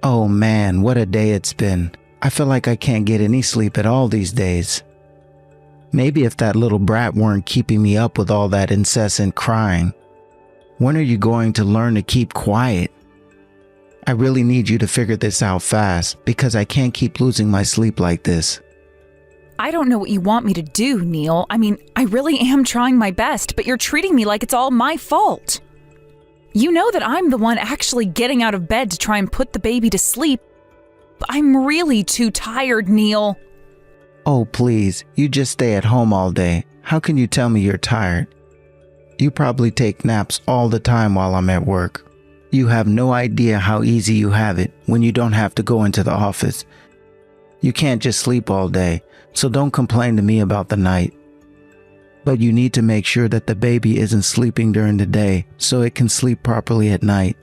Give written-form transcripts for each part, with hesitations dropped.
Oh man, what a day it's been. I feel like I can't get any sleep at all these days. Maybe if that little brat weren't keeping me up with all that incessant crying. When are you going to learn to keep quiet? I really need you to figure this out fast because I can't keep losing my sleep like this. I don't know what you want me to do, Neil. I mean, I really am trying my best, but you're treating me like it's all my fault. You know that I'm the one actually getting out of bed to try and put the baby to sleep. But I'm really too tired, Neil. Oh, please, you just stay at home all day. How can you tell me you're tired? You probably take naps all the time while I'm at work. You have no idea how easy you have it when you don't have to go into the office. You can't just sleep all day, so don't complain to me about the night. But you need to make sure that the baby isn't sleeping during the day so it can sleep properly at night.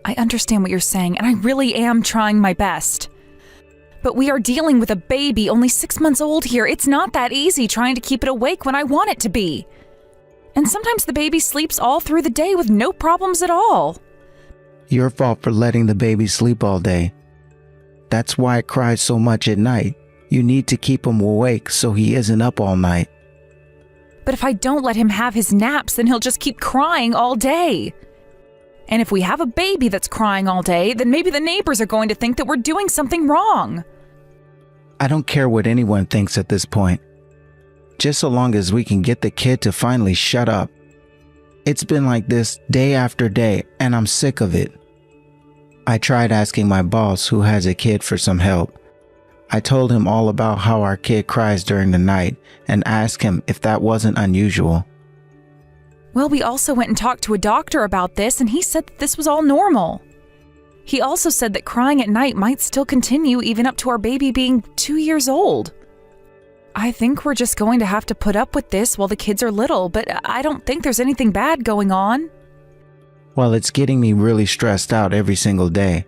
I understand what you're saying, and I really am trying my best. But we are dealing with a baby only 6 months old here. It's not that easy trying to keep it awake when I want it to be. And sometimes the baby sleeps all through the day with no problems at all. Your fault for letting the baby sleep all day. That's why it cries so much at night. You need to keep him awake so he isn't up all night. But if I don't let him have his naps, then he'll just keep crying all day. And if we have a baby that's crying all day, then maybe the neighbors are going to think that we're doing something wrong. I don't care what anyone thinks at this point. Just so long as we can get the kid to finally shut up. It's been like this day after day, and I'm sick of it. I tried asking my boss, who has a kid, for some help. I told him all about how our kid cries during the night and asked him if that wasn't unusual. Well, we also went and talked to a doctor about this, and he said that this was all normal. He also said that crying at night might still continue even up to our baby being 2 years old. I think we're just going to have to put up with this while the kids are little, but I don't think there's anything bad going on. Well, it's getting me really stressed out every single day.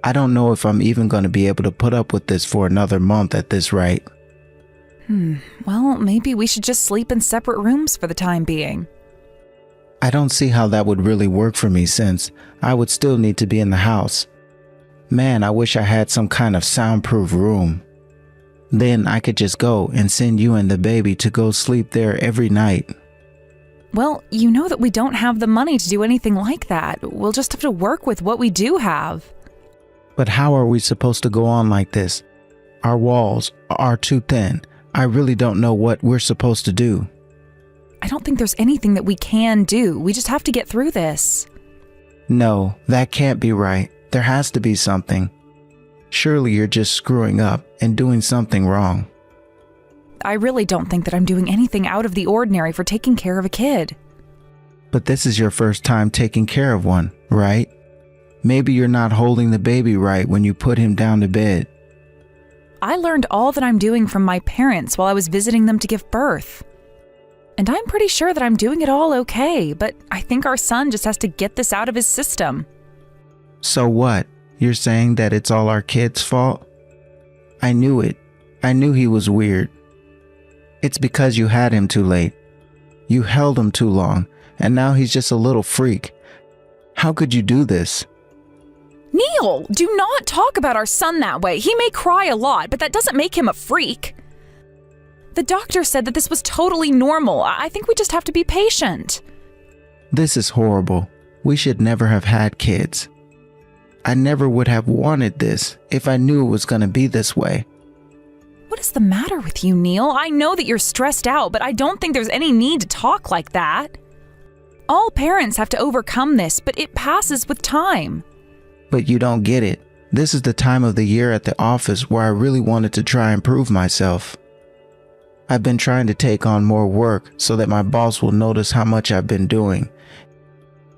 I don't know if I'm even going to be able to put up with this for another month at this rate. Well, maybe we should just sleep in separate rooms for the time being. I don't see how that would really work for me since I would still need to be in the house. Man, I wish I had some kind of soundproof room. Then I could just go and send you and the baby to go sleep there every night. Well, you know that we don't have the money to do anything like that. We'll just have to work with what we do have. But how are we supposed to go on like this? Our walls are too thin. I really don't know what we're supposed to do. I don't think there's anything that we can do. We just have to get through this. No, that can't be right. There has to be something. Surely you're just screwing up and doing something wrong. I really don't think that I'm doing anything out of the ordinary for taking care of a kid. But this is your first time taking care of one, right? Maybe you're not holding the baby right when you put him down to bed. I learned all that I'm doing from my parents while I was visiting them to give birth. And I'm pretty sure that I'm doing it all okay, but I think our son just has to get this out of his system. So what? You're saying that it's all our kid's fault? I knew it. I knew he was weird. It's because you had him too late. You held him too long, and now he's just a little freak. How could you do this? Neil, do not talk about our son that way. He may cry a lot, but that doesn't make him a freak. The doctor said that this was totally normal. I think we just have to be patient. This is horrible. We should never have had kids. I never would have wanted this if I knew it was going to be this way. What is the matter with you, Neil? I know that you're stressed out, but I don't think there's any need to talk like that. All parents have to overcome this, but it passes with time. But you don't get it. This is the time of the year at the office where I really wanted to try and prove myself. I've been trying to take on more work so that my boss will notice how much I've been doing.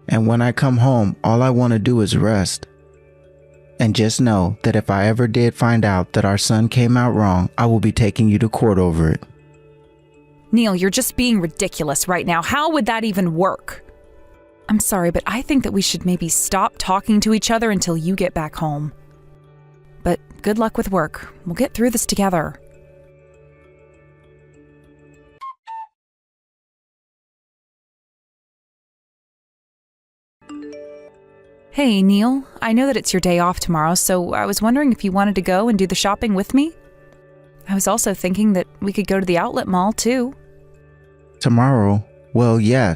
And when I come home, all I want to do is rest. And just know that if I ever did find out that our son came out wrong, I will be taking you to court over it. Neil, you're just being ridiculous right now. How would that even work? I'm sorry, but I think that we should maybe stop talking to each other until you get back home. But good luck with work. We'll get through this together. Hey, Neil, I know that it's your day off tomorrow, so I was wondering if you wanted to go and do the shopping with me? I was also thinking that we could go to the outlet mall, too. Tomorrow? Well, yeah,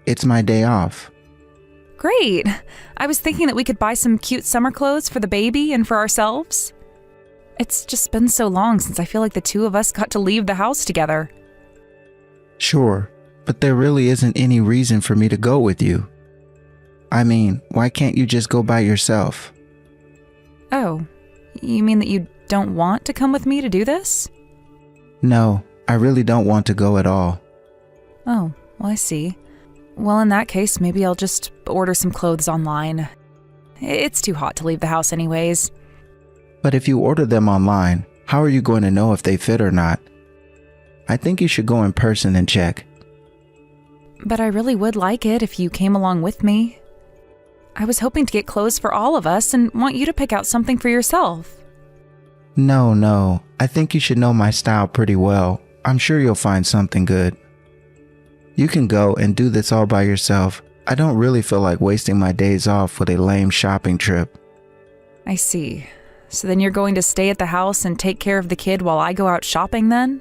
it's my day off. Great! I was thinking that we could buy some cute summer clothes for the baby and for ourselves. It's just been so long since I feel like the two of us got to leave the house together. Sure, but there really isn't any reason for me to go with you. I mean, why can't you just go by yourself? Oh, you mean that you don't want to come with me to do this? No, I really don't want to go at all. Oh, well, I see. Well, in that case, maybe I'll just order some clothes online. It's too hot to leave the house anyways. But if you order them online, how are you going to know if they fit or not? I think you should go in person and check. But I really would like it if you came along with me. I was hoping to get clothes for all of us and want you to pick out something for yourself. No, I think you should know my style pretty well. I'm sure you'll find something good. You can go and do this all by yourself. I don't really feel like wasting my days off with a lame shopping trip. I see. So then you're going to stay at the house and take care of the kid while I go out shopping then?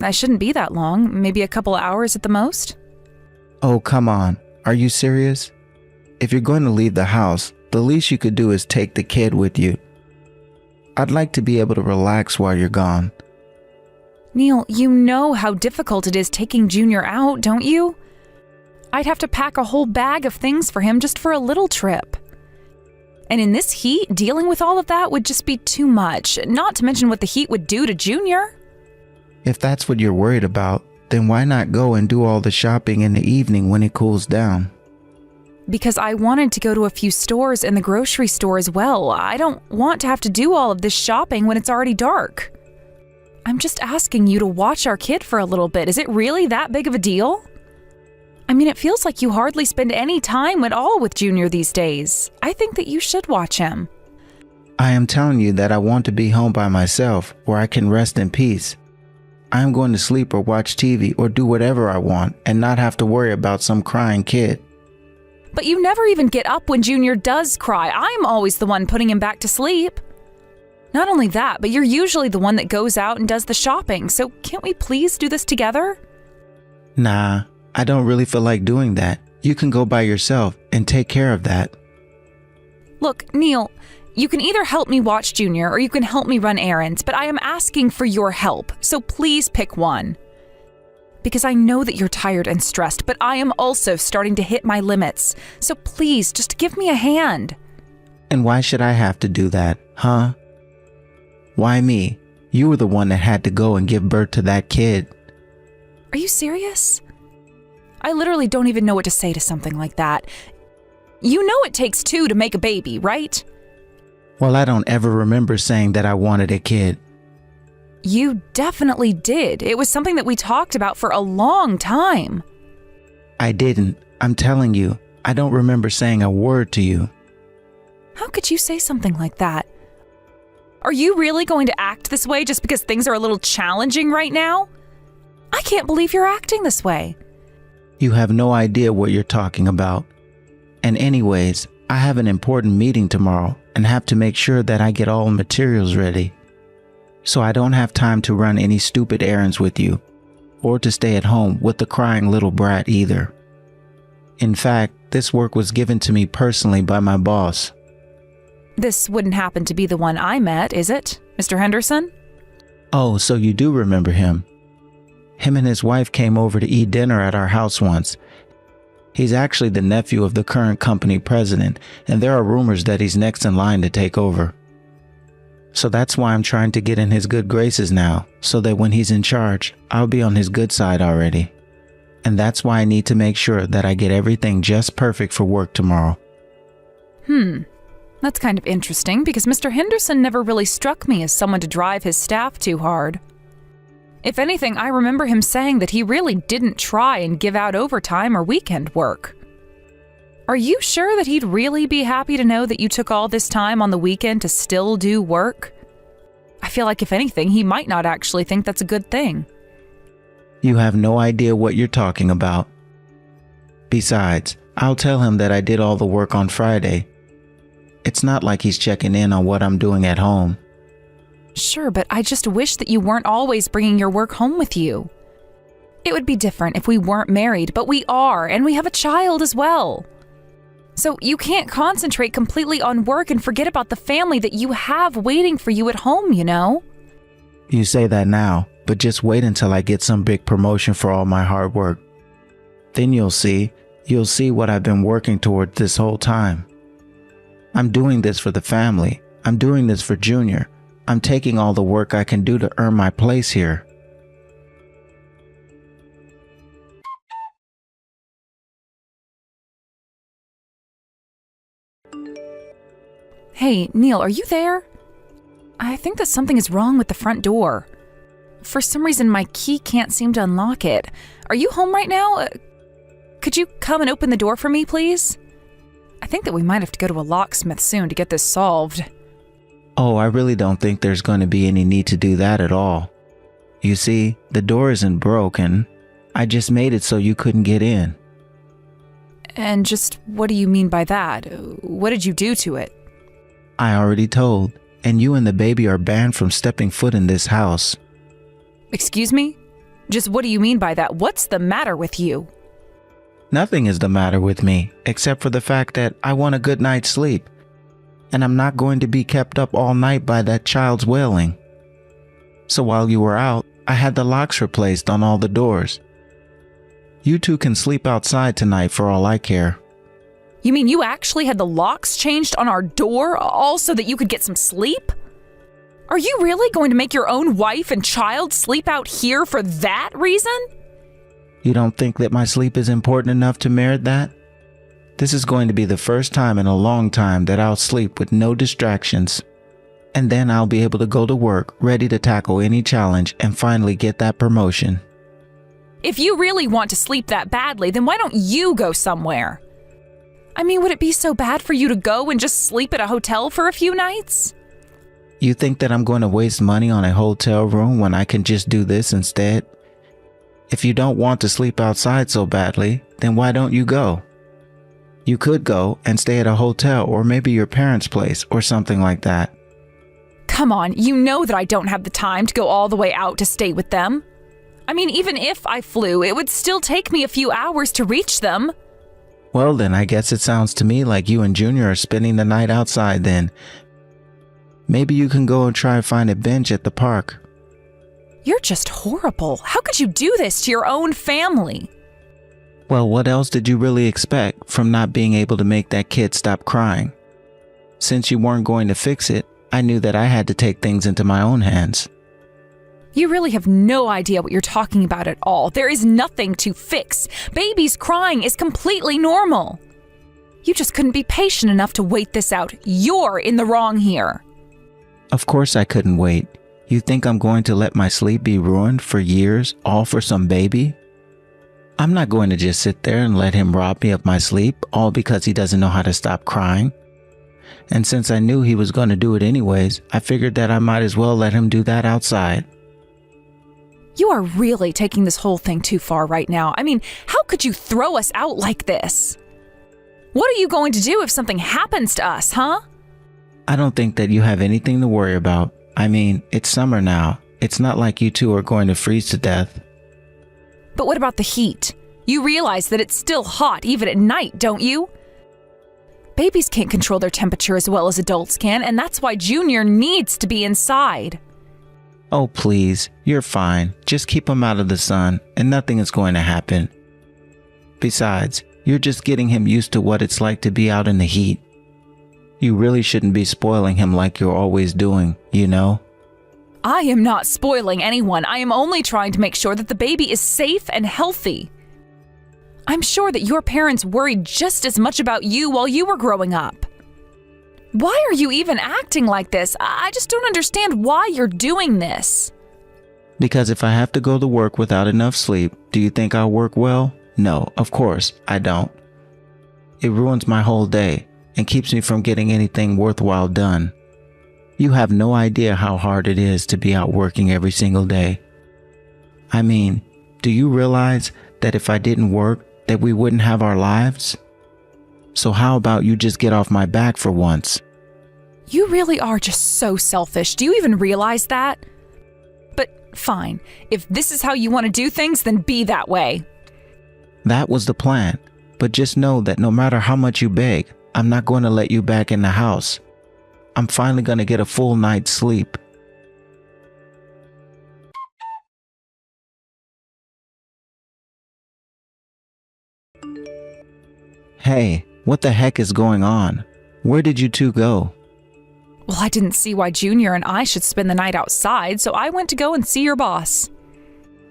I shouldn't be that long, maybe a couple hours at the most? Oh, come on. Are you serious? If you're going to leave the house, the least you could do is take the kid with you. I'd like to be able to relax while you're gone. Neil, you know how difficult it is taking Junior out, don't you? I'd have to pack a whole bag of things for him just for a little trip. And in this heat, dealing with all of that would just be too much, not to mention what the heat would do to Junior. If that's what you're worried about, then why not go and do all the shopping in the evening when it cools down? Because I wanted to go to a few stores in the grocery store as well. I don't want to have to do all of this shopping when it's already dark. I'm just asking you to watch our kid for a little bit. Is it really that big of a deal? I mean, it feels like you hardly spend any time at all with Junior these days. I think that you should watch him. I am telling you that I want to be home by myself where I can rest in peace. I am going to sleep or watch TV or do whatever I want and not have to worry about some crying kid. But you never even get up when Junior does cry. I'm always the one putting him back to sleep. Not only that, but you're usually the one that goes out and does the shopping, so can't we please do this together? Nah, I don't really feel like doing that. You can go by yourself and take care of that. Look, Neil, you can either help me watch Junior or you can help me run errands, but I am asking for your help, so please pick one. Because I know that you're tired and stressed, but I am also starting to hit my limits, so please just give me a hand. And why should I have to do that, huh? Why me? You were the one that had to go and give birth to that kid. Are you serious? I literally don't even know what to say to something like that. You know it takes two to make a baby, right? Well, I don't ever remember saying that I wanted a kid. You definitely did. It was something that we talked about for a long time. I didn't. I'm telling you, I don't remember saying a word to you. How could you say something like that? Are you really going to act this way just because things are a little challenging right now? I can't believe you're acting this way. You have no idea what you're talking about. And anyways, I have an important meeting tomorrow and have to make sure that I get all materials ready. So I don't have time to run any stupid errands with you, or to stay at home with the crying little brat either. In fact, this work was given to me personally by my boss. This wouldn't happen to be the one I met, is it, Mr. Henderson? Oh, so you do remember him. Him and his wife came over to eat dinner at our house once. He's actually the nephew of the current company president, and there are rumors that he's next in line to take over. So that's why I'm trying to get in his good graces now, so that when he's in charge, I'll be on his good side already. And that's why I need to make sure that I get everything just perfect for work tomorrow. That's kind of interesting because Mr. Henderson never really struck me as someone to drive his staff too hard. If anything, I remember him saying that he really didn't try and give out overtime or weekend work. Are you sure that he'd really be happy to know that you took all this time on the weekend to still do work? I feel like if anything, he might not actually think that's a good thing. You have no idea what you're talking about. Besides, I'll tell him that I did all the work on Friday, It's not like he's checking in on what I'm doing at home. Sure, but I just wish that you weren't always bringing your work home with you. It would be different if we weren't married, but we are, and we have a child as well. So you can't concentrate completely on work and forget about the family that you have waiting for you at home, you know? You say that now, but just wait until I get some big promotion for all my hard work. Then you'll see what I've been working toward this whole time. I'm doing this for the family. I'm doing this for Junior. I'm taking all the work I can do to earn my place here. Hey, Neil, are you there? I think that something is wrong with the front door. For some reason, my key can't seem to unlock it. Are you home right now? Could you come and open the door for me, please? I think that we might have to go to a locksmith soon to get this solved. Oh, I really don't think there's going to be any need to do that at all. You see, the door isn't broken. I just made it so you couldn't get in. And just what do you mean by that? What did you do to it? I already told, and you and the baby are banned from stepping foot in this house. Excuse me? Just what do you mean by that? What's the matter with you? Nothing is the matter with me, except for the fact that I want a good night's sleep. And I'm not going to be kept up all night by that child's wailing. So while you were out, I had the locks replaced on all the doors. You two can sleep outside tonight for all I care. You mean you actually had the locks changed on our door, all so that you could get some sleep? Are you really going to make your own wife and child sleep out here for that reason? You don't think that my sleep is important enough to merit that? This is going to be the first time in a long time that I'll sleep with no distractions. And then I'll be able to go to work ready to tackle any challenge and finally get that promotion. If you really want to sleep that badly, then why don't you go somewhere? I mean, would it be so bad for you to go and just sleep at a hotel for a few nights? You think that I'm going to waste money on a hotel room when I can just do this instead? If you don't want to sleep outside so badly, then why don't you go? You could go and stay at a hotel or maybe your parents' place or something like that. Come on, you know that I don't have the time to go all the way out to stay with them. I mean, even if I flew, it would still take me a few hours to reach them. Well then, I guess it sounds to me like you and Junior are spending the night outside then. Maybe you can go and try and find a bench at the park. You're just horrible. How could you do this to your own family? Well, what else did you really expect from not being able to make that kid stop crying? Since you weren't going to fix it, I knew that I had to take things into my own hands. You really have no idea what you're talking about at all. There is nothing to fix. Babies crying is completely normal. You just couldn't be patient enough to wait this out. You're in the wrong here. Of course I couldn't wait. You think I'm going to let my sleep be ruined for years, all for some baby? I'm not going to just sit there and let him rob me of my sleep, all because he doesn't know how to stop crying. And since I knew he was going to do it anyways, I figured that I might as well let him do that outside. You are really taking this whole thing too far right now. I mean, how could you throw us out like this? What are you going to do if something happens to us, huh? I don't think that you have anything to worry about. I mean, it's summer now. It's not like you two are going to freeze to death. But what about the heat? You realize that it's still hot even at night, don't you? Babies can't control their temperature as well as adults can, and that's why Junior needs to be inside. Oh, please, you're fine. Just keep him out of the sun, and nothing is going to happen. Besides, you're just getting him used to what it's like to be out in the heat. You really shouldn't be spoiling him like you're always doing, you know? I am not spoiling anyone. I am only trying to make sure that the baby is safe and healthy. I'm sure that your parents worried just as much about you while you were growing up. Why are you even acting like this? I just don't understand why you're doing this. Because if I have to go to work without enough sleep, do you think I'll work well? No, of course, I don't. It ruins my whole day and keeps me from getting anything worthwhile done. You have no idea how hard it is to be out working every single day. I mean, do you realize that if I didn't work, that we wouldn't have our lives? So how about you just get off my back for once? You really are just so selfish. Do you even realize that? But fine, if this is how you want to do things, then be that way. That was the plan. But just know that no matter how much you beg, I'm not going to let you back in the house. I'm finally going to get a full night's sleep. Hey, what the heck is going on? Where did you two go? Well, I didn't see why Junior and I should spend the night outside, so I went to go and see your boss.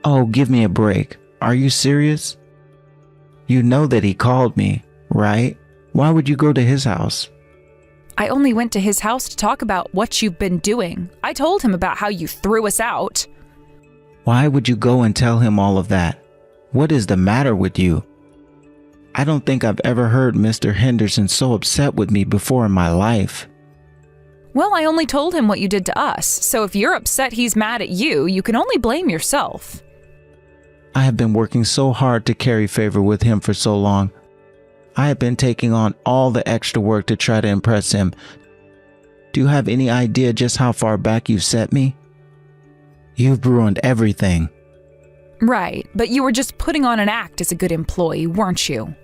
Oh, give me a break. Are you serious? You know that he called me, right? Why would you go to his house? I only went to his house to talk about what you've been doing. I told him about how you threw us out. Why would you go and tell him all of that? What is the matter with you? I don't think I've ever heard Mr. Henderson so upset with me before in my life. Well, I only told him what you did to us, so if you're upset he's mad at you, you can only blame yourself. I have been working so hard to carry favor with him for so long. I have been taking on all the extra work to try to impress him. Do you have any idea just how far back you've set me? You've ruined everything. Right, but you were just putting on an act as a good employee, weren't you?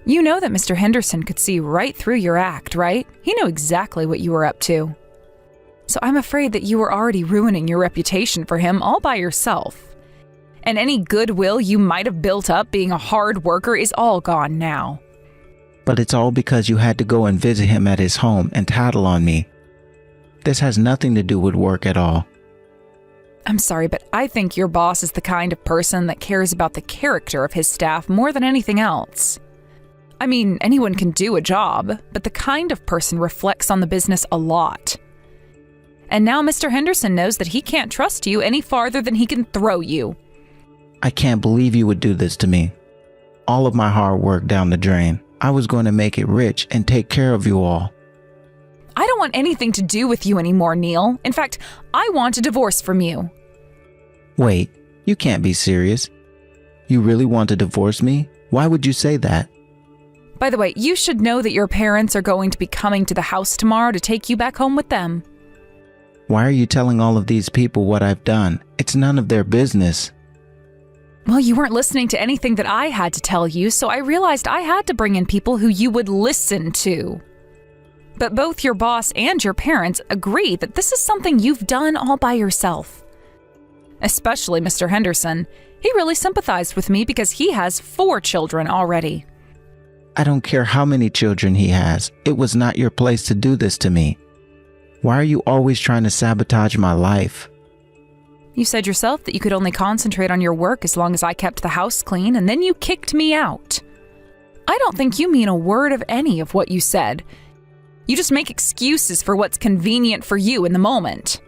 You know that Mr. Henderson could see right through your act, right? He knew exactly what you were up to. So I'm afraid that you were already ruining your reputation for him all by yourself. And any goodwill you might have built up being a hard worker is all gone now. But it's all because you had to go and visit him at his home and tattle on me. This has nothing to do with work at all. I'm sorry, but I think your boss is the kind of person that cares about the character of his staff more than anything else. I mean, anyone can do a job, but the kind of person reflects on the business a lot. And now Mr. Henderson knows that he can't trust you any farther than he can throw you. I can't believe you would do this to me. All of my hard work down the drain. I was going to make it rich and take care of you all. I don't want anything to do with you anymore, Neil. In fact, I want a divorce from you. Wait, you can't be serious. You really want to divorce me? Why would you say that? By the way, you should know that your parents are going to be coming to the house tomorrow to take you back home with them. Why are you telling all of these people what I've done? It's none of their business. Well, you weren't listening to anything that I had to tell you, so I realized I had to bring in people who you would listen to. But both your boss and your parents agree that this is something you've done all by yourself. Especially Mr. Henderson. He really sympathized with me because he has 4 children already. I don't care how many children he has. It was not your place to do this to me. Why are you always trying to sabotage my life? You said yourself that you could only concentrate on your work as long as I kept the house clean, and then you kicked me out. I don't think you mean a word of any of what you said. You just make excuses for what's convenient for you in the moment.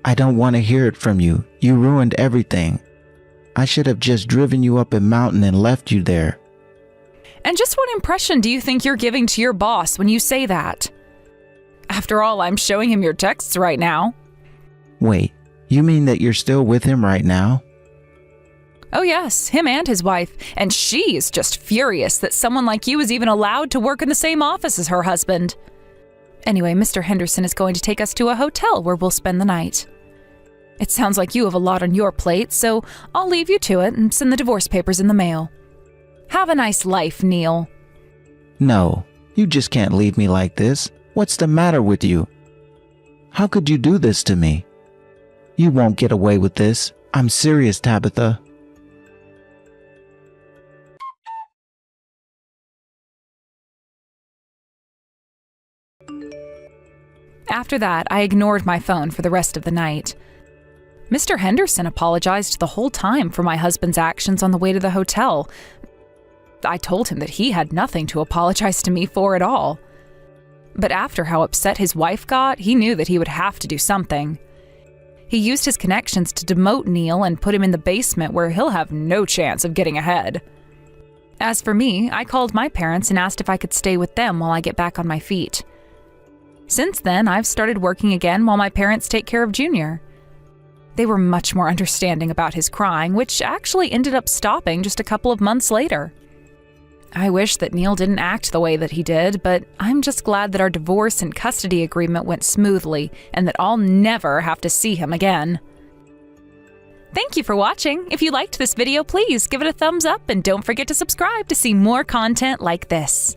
I don't want to hear it from you. You ruined everything. I should have just driven you up a mountain and left you there. And just what impression do you think you're giving to your boss when you say that? After all, I'm showing him your texts right now. Wait, you mean that you're still with him right now? Oh yes, him and his wife. And she is just furious that someone like you is even allowed to work in the same office as her husband. Anyway, Mr. Henderson is going to take us to a hotel where we'll spend the night. It sounds like you have a lot on your plate, so I'll leave you to it and send the divorce papers in the mail. Have a nice life, Neil. No, you just can't leave me like this. What's the matter with you? How could you do this to me? You won't get away with this. I'm serious, Tabitha. After that, I ignored my phone for the rest of the night. Mr. Henderson apologized the whole time for my husband's actions on the way to the hotel. I told him that he had nothing to apologize to me for at all. But after how upset his wife got, he knew that he would have to do something. He used his connections to demote Neil and put him in the basement where he'll have no chance of getting ahead. As for me, I called my parents and asked if I could stay with them while I get back on my feet. Since then, I've started working again while my parents take care of Junior. They were much more understanding about his crying, which actually ended up stopping just a couple of months later. I wish that Neil didn't act the way that he did, but I'm just glad that our divorce and custody agreement went smoothly and that I'll never have to see him again. Thank you for watching. If you liked this video, please give it a thumbs up and don't forget to subscribe to see more content like this.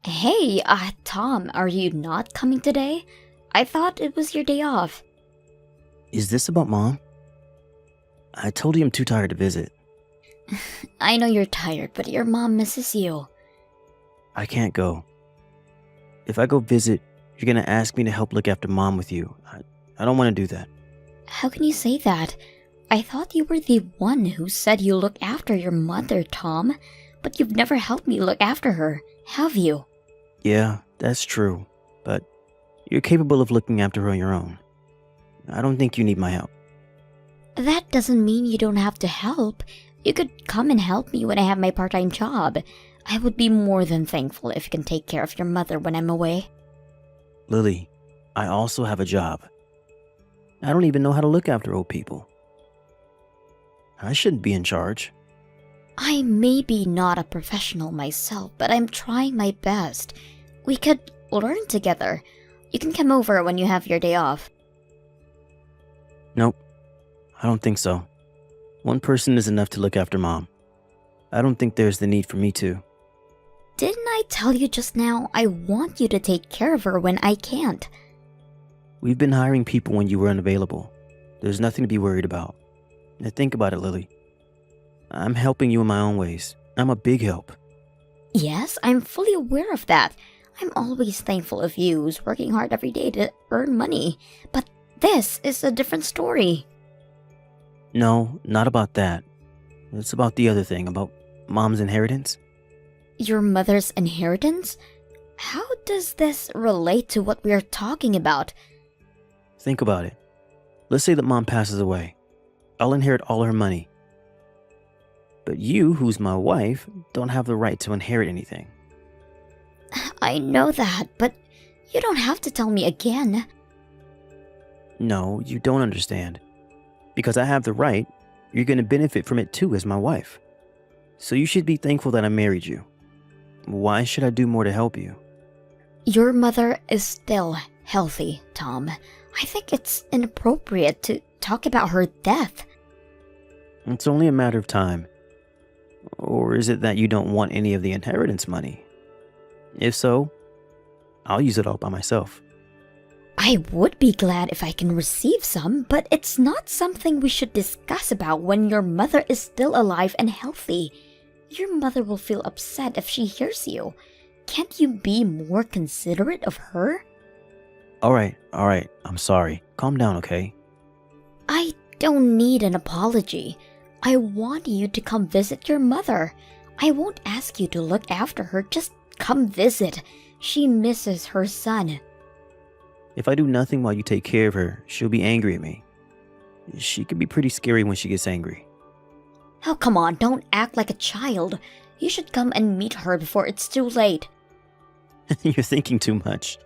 Hey, Tom, are you not coming today? I thought it was your day off. Is this about Mom? I told you I'm too tired to visit. I know you're tired, but your mom misses you. I can't go. If I go visit, you're gonna ask me to help look after Mom with you. I don't want to do that. How can you say that? I thought you were the one who said you look after your mother, Tom. But you've never helped me look after her, have you? Yeah, that's true. But you're capable of looking after her on your own. I don't think you need my help. That doesn't mean you don't have to help. You could come and help me when I have my part-time job. I would be more than thankful if you can take care of your mother when I'm away. Lily, I also have a job. I don't even know how to look after old people. I shouldn't be in charge. I may be not a professional myself, but I'm trying my best. We could learn together. You can come over when you have your day off. Nope, I don't think so. One person is enough to look after Mom. I don't think there's the need for me to. Didn't I tell you just now I want you to take care of her when I can't? We've been hiring people when you were unavailable. There's nothing to be worried about. Now think about it, Lily. I'm helping you in my own ways. I'm a big help. Yes, I'm fully aware of that. I'm always thankful of you who's working hard every day to earn money. But this is a different story. No, not about that. It's about the other thing, about Mom's inheritance. Your mother's inheritance? How does this relate to what we are talking about? Think about it. Let's say that Mom passes away. I'll inherit all her money. But you, who's my wife, don't have the right to inherit anything. I know that, but you don't have to tell me again. No, you don't understand. Because I have the right, you're going to benefit from it too as my wife. So you should be thankful that I married you. Why should I do more to help you? Your mother is still healthy, Tom. I think it's inappropriate to talk about her death. It's only a matter of time. Or is it that you don't want any of the inheritance money? If so, I'll use it all by myself. I would be glad if I can receive some, but it's not something we should discuss about when your mother is still alive and healthy. Your mother will feel upset if she hears you. Can't you be more considerate of her? Alright, I'm sorry. Calm down, okay? I don't need an apology. I want you to come visit your mother. I won't ask you to look after her, just come visit. She misses her son. If I do nothing while you take care of her, she'll be angry at me. She can be pretty scary when she gets angry. Oh, come on, don't act like a child. You should come and meet her before it's too late. You're thinking too much.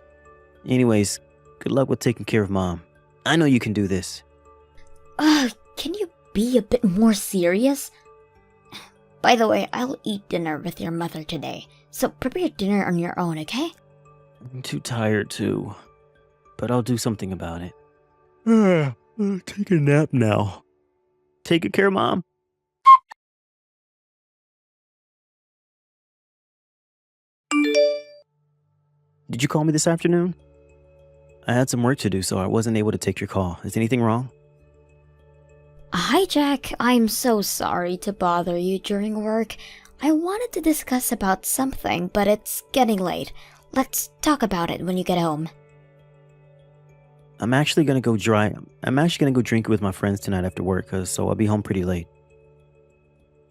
Anyways, good luck with taking care of Mom. I know you can do this. Can you be a bit more serious? By the way, I'll eat dinner with your mother today, so prepare dinner on your own, okay? I'm too tired too, but I'll do something about it. Take a nap now. Take good care, Mom. Did you call me this afternoon? I had some work to do, so I wasn't able to take your call. Is anything wrong? Hi, Jack. I'm so sorry to bother you during work. I wanted to discuss about something, but it's getting late. Let's talk about it when you get home. I'm actually gonna go drink with my friends tonight after work, so I'll be home pretty late.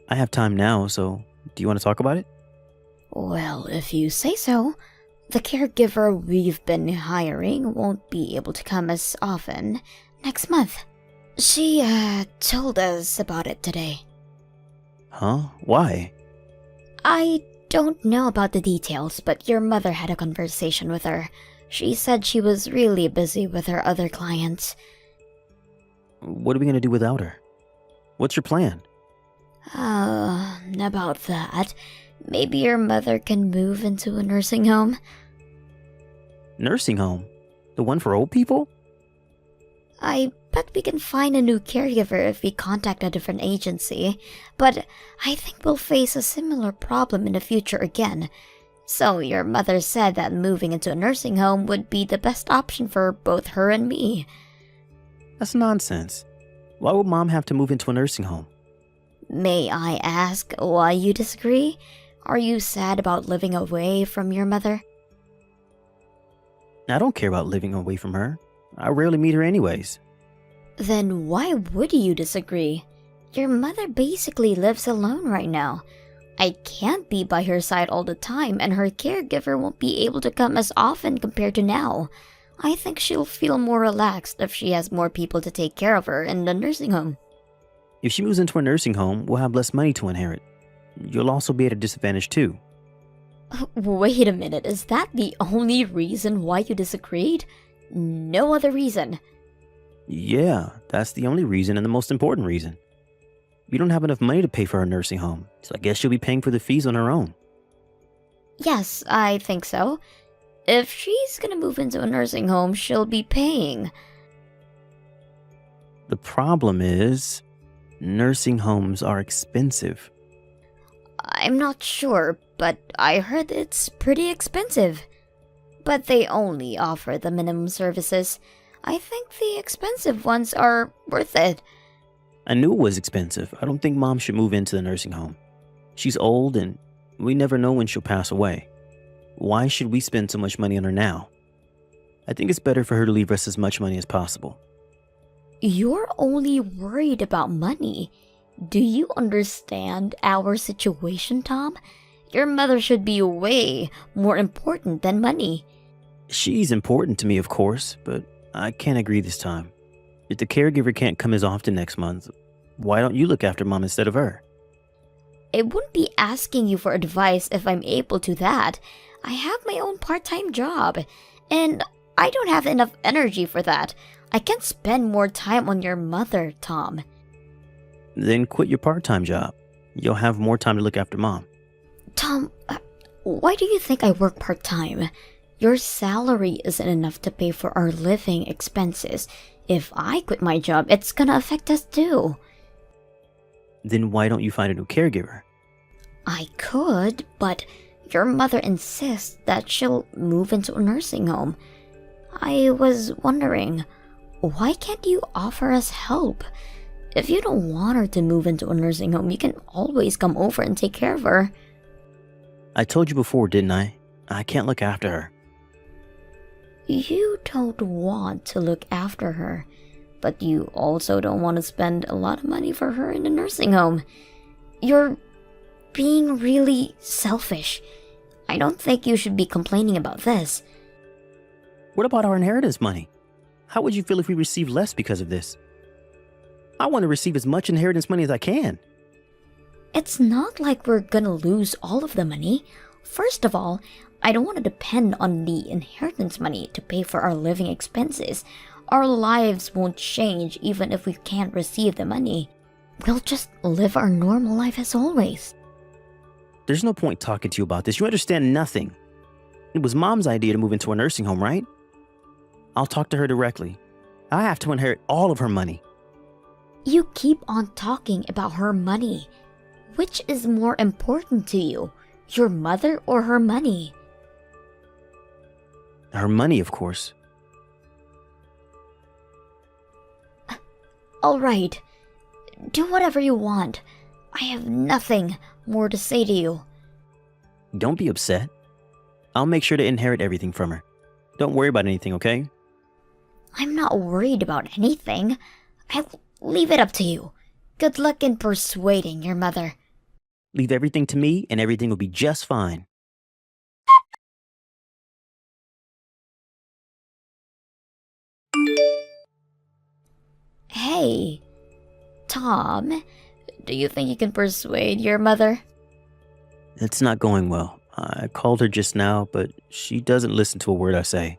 I have time now, so do you want to talk about it? Well, if you say so. The caregiver we've been hiring won't be able to come as often next month. She, told us about it today. Huh? Why? I don't know about the details, but your mother had a conversation with her. She said she was really busy with her other clients. What are we gonna do without her? What's your plan? About that. Maybe your mother can move into a nursing home? Nursing home? The one for old people? I bet we can find a new caregiver if we contact a different agency, but I think we'll face a similar problem in the future again. So your mother said that moving into a nursing home would be the best option for both her and me. That's nonsense. Why would Mom have to move into a nursing home? May I ask why you disagree? Are you sad about living away from your mother? I don't care about living away from her. I rarely meet her anyways. Then why would you disagree? Your mother basically lives alone right now. I can't be by her side all the time, and her caregiver won't be able to come as often compared to now. I think she'll feel more relaxed if she has more people to take care of her in the nursing home. If she moves into a nursing home, we'll have less money to inherit. You'll also be at a disadvantage too. Wait a minute, is that the only reason why you disagreed? No other reason? Yeah, that's the only reason and the most important reason. We don't have enough money to pay for her nursing home, so I guess she'll be paying for the fees on her own. Yes, I think so. If she's gonna move into a nursing home, she'll be paying. The problem is, nursing homes are expensive. I'm not sure, but I heard it's pretty expensive. But they only offer the minimum services. I think the expensive ones are worth it. I knew it was expensive. I don't think Mom should move into the nursing home. She's old and we never know when she'll pass away. Why should we spend so much money on her now? I think it's better for her to leave us as much money as possible. You're only worried about money. Do you understand our situation, Tom? Your mother should be way more important than money. She's important to me, of course, but I can't agree this time. If the caregiver can't come as often next month, why don't you look after Mom instead of her? I wouldn't be asking you for advice if I'm able to that. I have my own part-time job, and I don't have enough energy for that. I can't spend more time on your mother, Tom. Then quit your part-time job. You'll have more time to look after Mom. Tom, why do you think I work part-time? Your salary isn't enough to pay for our living expenses. If I quit my job, it's gonna affect us too. Then why don't you find a new caregiver? I could, but your mother insists that she'll move into a nursing home. I was wondering, why can't you offer us help? If you don't want her to move into a nursing home, you can always come over and take care of her. I told you before, didn't I? I can't look after her. You don't want to look after her, but you also don't want to spend a lot of money for her in a nursing home. You're being really selfish. I don't think you should be complaining about this. What about our inheritance money? How would you feel if we received less because of this? I want to receive as much inheritance money as I can. It's not like we're gonna lose all of the money. First of all, I don't want to depend on the inheritance money to pay for our living expenses. Our lives won't change even if we can't receive the money. We'll just live our normal life as always. There's no point talking to you about this. You understand nothing. It was Mom's idea to move into a nursing home, right? I'll talk to her directly. I have to inherit all of her money. You keep on talking about her money. Which is more important to you? Your mother or her money? Her money, of course. Alright. Do whatever you want. I have nothing more to say to you. Don't be upset. I'll make sure to inherit everything from her. Don't worry about anything, okay? I'm not worried about anything. I'll leave it up to you. Good luck in persuading your mother. Leave everything to me and everything will be just fine. Hey, Tom, do you think you can persuade your mother? It's not going well. I called her just now, but she doesn't listen to a word I say.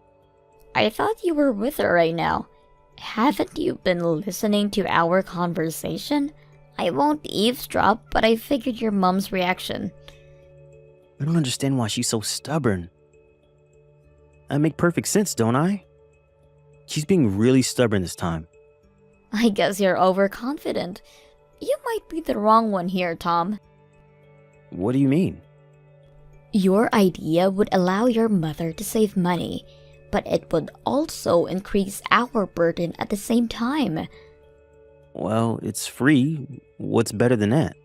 I thought you were with her right now. Haven't you been listening to our conversation? I won't eavesdrop, but I figured your mom's reaction. I don't understand why she's so stubborn. I make perfect sense, don't I? She's being really stubborn this time. I guess you're overconfident. You might be the wrong one here, Tom. What do you mean? Your idea would allow your mother to save money, but it would also increase our burden at the same time. Well, it's free. What's better than that?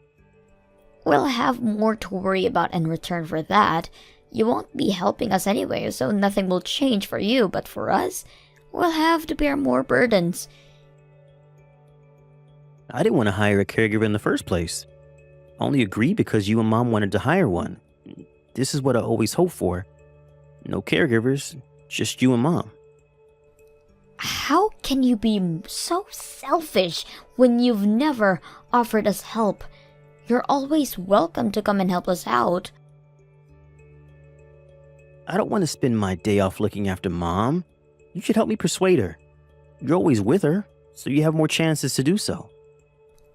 We'll have more to worry about in return for that. You won't be helping us anyway, so nothing will change for you, but for us, we'll have to bear more burdens. I didn't want to hire a caregiver in the first place. I only agreed because you and Mom wanted to hire one. This is what I always hoped for. No caregivers, just you and Mom. How can you be so selfish when you've never offered us help? You're always welcome to come and help us out. I don't want to spend my day off looking after Mom. You should help me persuade her. You're always with her, so you have more chances to do so.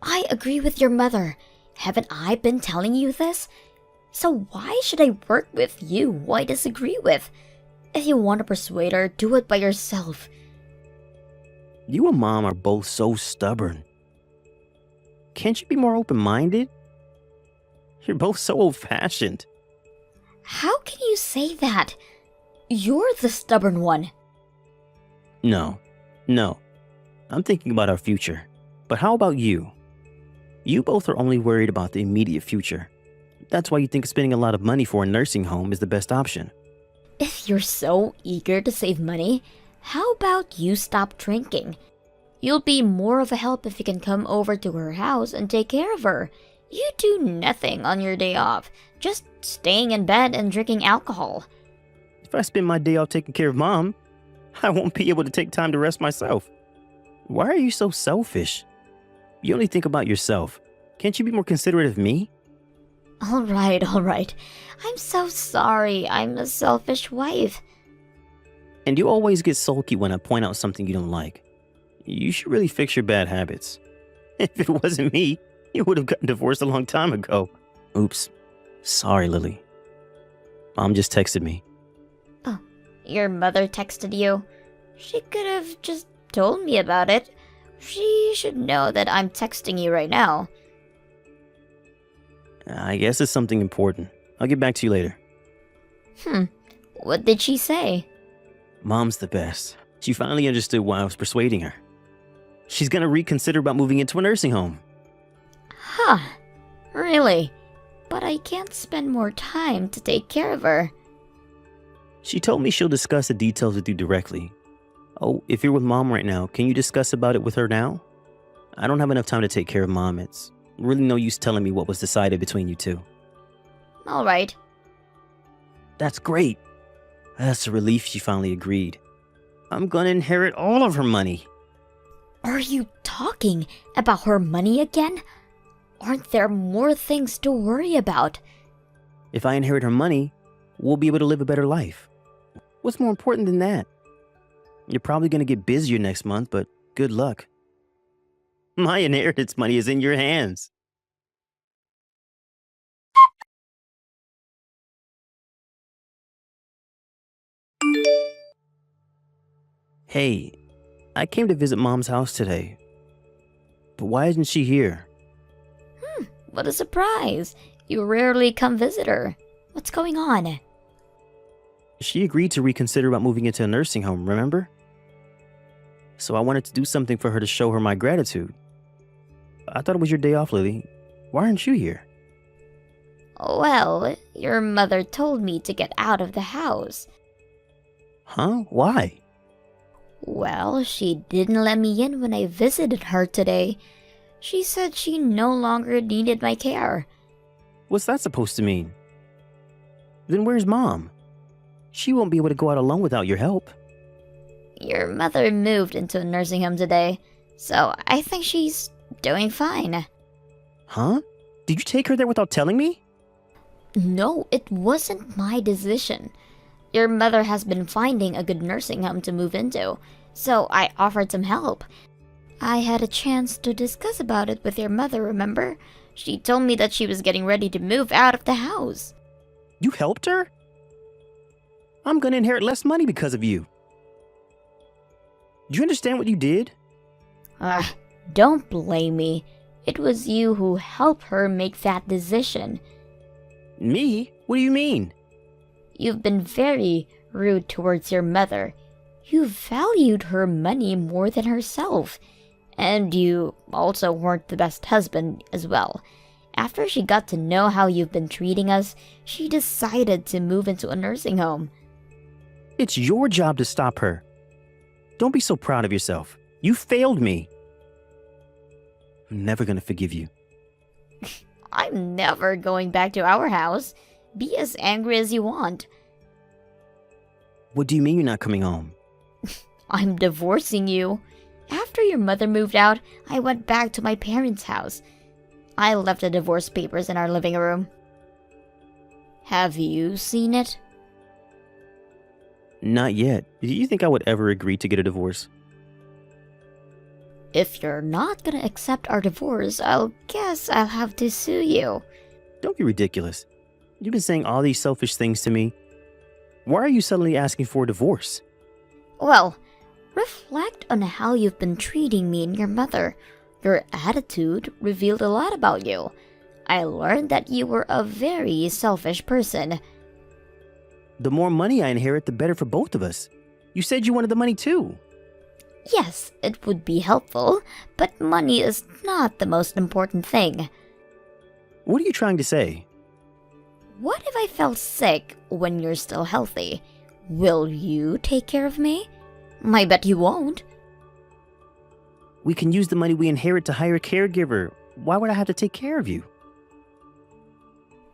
I agree with your mother. Haven't I been telling you this? So why should I work with you who I disagree with? If you want to persuade her, do it by yourself. You and Mom are both so stubborn. Can't you be more open-minded? You're both so old-fashioned. How can you say that? You're the stubborn one. No. I'm thinking about our future. But how about you? You both are only worried about the immediate future. That's why you think spending a lot of money for a nursing home is the best option. If you're so eager to save money, how about you stop drinking? You'll be more of a help if you can come over to her house and take care of her. You do nothing on your day off, just staying in bed and drinking alcohol. If I spend my day off taking care of Mom, I won't be able to take time to rest myself. Why are you so selfish? You only think about yourself. Can't you be more considerate of me? All right. I'm so sorry. I'm a selfish wife. And you always get sulky when I point out something you don't like. You should really fix your bad habits. If it wasn't me, you would have gotten divorced a long time ago. Oops. Sorry, Lily. Mom just texted me. Oh, your mother texted you? She could have just told me about it. She should know that I'm texting you right now. I guess it's something important. I'll get back to you later. What did she say? Mom's the best. She finally understood why I was persuading her. She's gonna reconsider about moving into a nursing home. Huh, really? But I can't spend more time to take care of her. She told me she'll discuss the details with you directly. Oh, if you're with Mom right now, can you discuss about it with her now? I don't have enough time to take care of Mom. It's really no use telling me what was decided between you two. All right. That's great. That's a relief she finally agreed. I'm gonna inherit all of her money. Are you talking about her money again? Aren't there more things to worry about? If I inherit her money, we'll be able to live a better life. What's more important than that? You're probably gonna get busier next month, but good luck. My inheritance money is in your hands. Hey, I came to visit Mom's house today. But why isn't she here? What a surprise. You rarely come visit her. What's going on? She agreed to reconsider about moving into a nursing home, remember? So I wanted to do something for her to show her my gratitude. I thought it was your day off, Lily. Why aren't you here? Well, your mother told me to get out of the house. Huh? Why? Well, she didn't let me in when I visited her today. She said she no longer needed my care. What's that supposed to mean? Then where's Mom? She won't be able to go out alone without your help. Your mother moved into a nursing home today, so I think she's doing fine. Huh? Did you take her there without telling me? No, it wasn't my decision. Your mother has been finding a good nursing home to move into, so I offered some help. I had a chance to discuss about it with your mother, remember? She told me that she was getting ready to move out of the house. You helped her? I'm gonna inherit less money because of you. Do you understand what you did? Don't blame me. It was you who helped her make that decision. Me? What do you mean? You've been very rude towards your mother. You valued her money more than herself. And you also weren't the best husband as well. After she got to know how you've been treating us, she decided to move into a nursing home. It's your job to stop her. Don't be so proud of yourself. You failed me. I'm never gonna forgive you. I'm never going back to our house. Be as angry as you want. What do you mean you're not coming home? I'm divorcing you. After your mother moved out, I went back to my parents' house. I left the divorce papers in our living room. Have you seen it? Not yet. Do you think I would ever agree to get a divorce? If you're not gonna accept our divorce, I'll guess I'll have to sue you. Don't be ridiculous. You've been saying all these selfish things to me. Why are you suddenly asking for a divorce? Well, reflect on how you've been treating me and your mother. Your attitude revealed a lot about you. I learned that you were a very selfish person. The more money I inherit, the better for both of us. You said you wanted the money too. Yes, it would be helpful, but money is not the most important thing. What are you trying to say? What if I fell sick when you're still healthy? Will you take care of me? I bet you won't. We can use the money we inherit to hire a caregiver. Why would I have to take care of you?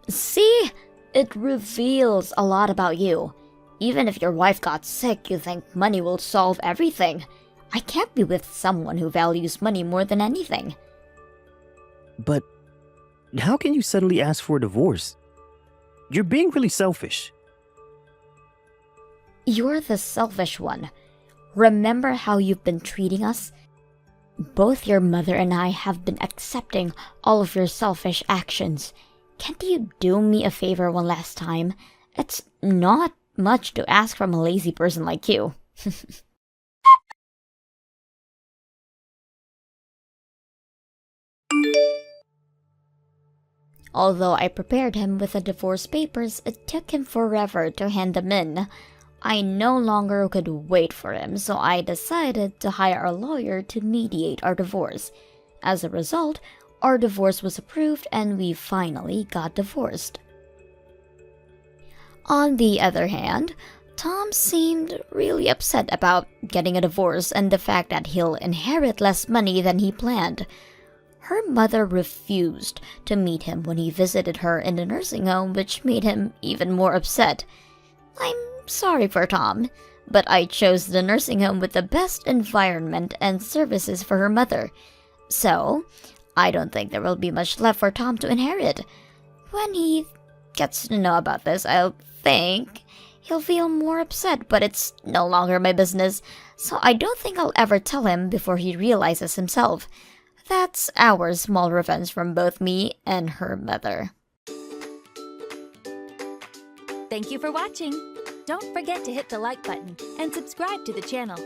See? It reveals a lot about you. Even if your wife got sick, you think money will solve everything. I can't be with someone who values money more than anything. But how can you suddenly ask for a divorce? You're being really selfish. You're the selfish one. Remember how you've been treating us? Both your mother and I have been accepting all of your selfish actions. Can't you do me a favor one last time? It's not much to ask from a lazy person like you. Although I prepared him with the divorce papers, it took him forever to hand them in. I no longer could wait for him, so I decided to hire a lawyer to mediate our divorce. As a result, our divorce was approved and we finally got divorced. On the other hand, Tom seemed really upset about getting a divorce and the fact that he'll inherit less money than he planned. Her mother refused to meet him when he visited her in the nursing home, which made him even more upset. I'm sorry for Tom, but I chose the nursing home with the best environment and services for her mother. So, I don't think there will be much left for Tom to inherit. When he gets to know about this, I'll think he'll feel more upset, but it's no longer my business, so I don't think I'll ever tell him before he realizes himself. That's our small revenge from both me and her mother. Thank you for watching. Don't forget to hit the like button and subscribe to the channel.